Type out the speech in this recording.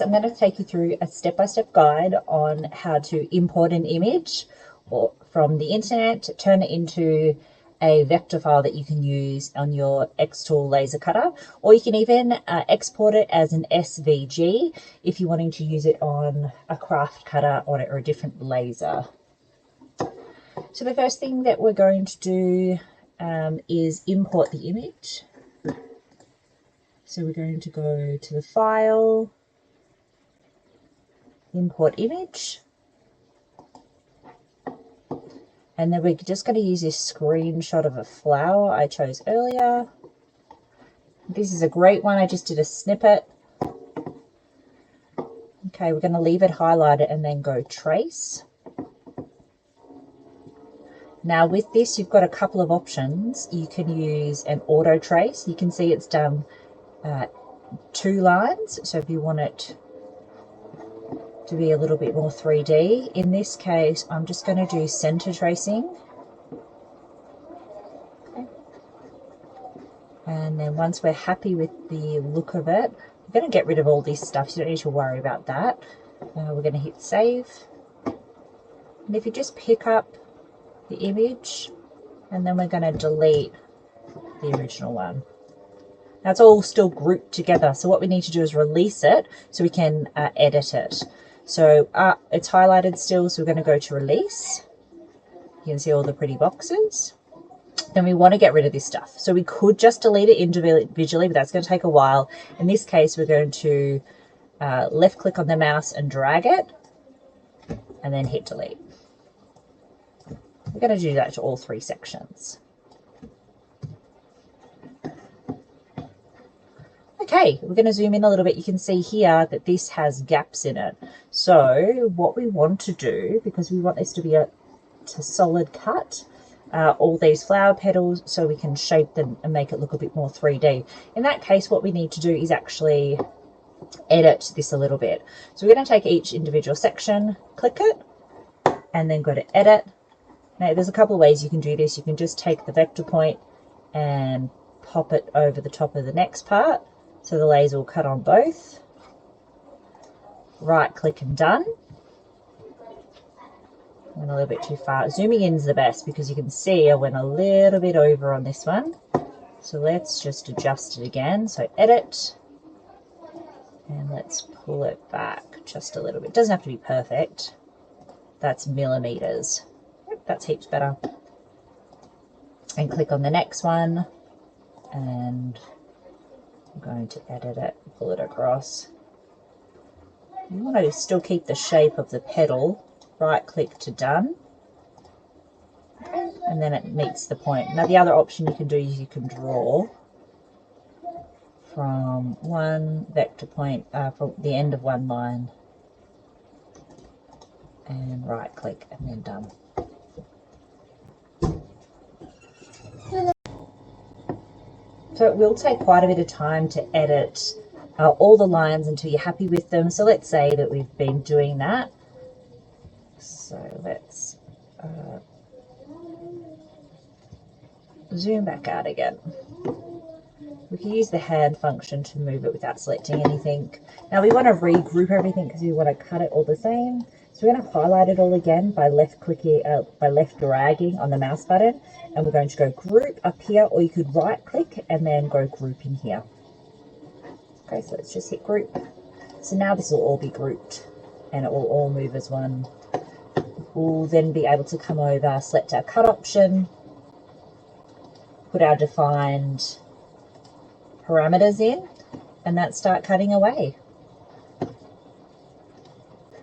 I'm going to take you through a step-by-step guide on how to import an image or from the internet, turn it into a vector file that you can use on your Xtool laser cutter, or you can even export it as an SVG if you're wanting to use it on a craft cutter or a different laser. So the first thing that we're going to do is import the image. So we're going to go to the file, import image, and then we're just going to use this screenshot of a flower I chose earlier. This is a great one, I just did a snippet. Okay, we're going to leave it highlighted and then go trace. Now with this, you've got a couple of options. You can use an auto trace. You can see it's done 2 lines. So if you want it to be a little bit more 3D, in this case, I'm just going to do center tracing. Okay. And then once we're happy with the look of it, we're going to get rid of all this stuff. So you don't need to worry about that. We're going to hit save. And if you just pick up the image, and then we're going to delete the original one. Now it's all still grouped together, so what we need to do is release it so we can edit it. So it's highlighted still, so we're going to go to release. You can see all the pretty boxes. Then we want to get rid of this stuff. So we could just delete it individually, but that's going to take a while. In this case, we're going to left click on the mouse and drag it, and then hit delete. We're going to do that to all 3 sections. Okay, we're going to zoom in a little bit. You can see here that this has gaps in it. So what we want to do, because we want this to be a solid cut, all these flower petals so we can shape them and make it look a bit more 3D. In that case, what we need to do is actually edit this a little bit. So we're going to take each individual section, click it, and then go to edit. Now there's a couple of ways you can do this. You can just take the vector point and pop it over the top of the next part, so the laser will cut on both. Right click and done. Went a little bit too far. Zooming in is the best because you can see I went a little bit over on this one. So let's just adjust it again. So edit, and let's pull it back just a little bit. It doesn't have to be perfect. That's millimeters. That's heaps better. And click on the next one, and I'm going to edit it, pull it across. You want to still keep the shape of the petal. Right click to done. Okay. And then it meets the point. Now the other option you can do is you can draw from one vector point, from the end of one line, and right click and then done. So it will take quite a bit of time to edit all the lines until you're happy with them. So let's say that we've been doing that. So let's zoom back out again. We can use the hand function to move it without selecting anything. Now we want to regroup everything because we want to cut it all the same. So we're going to highlight it all again by left dragging on the mouse button, and we're going to go group up here, or you could right click and then go group in here. Okay, so let's just hit group. So now this will all be grouped and it will all move as one. We'll then be able to come over, select our cut option, put our defined parameters in, and then start cutting away.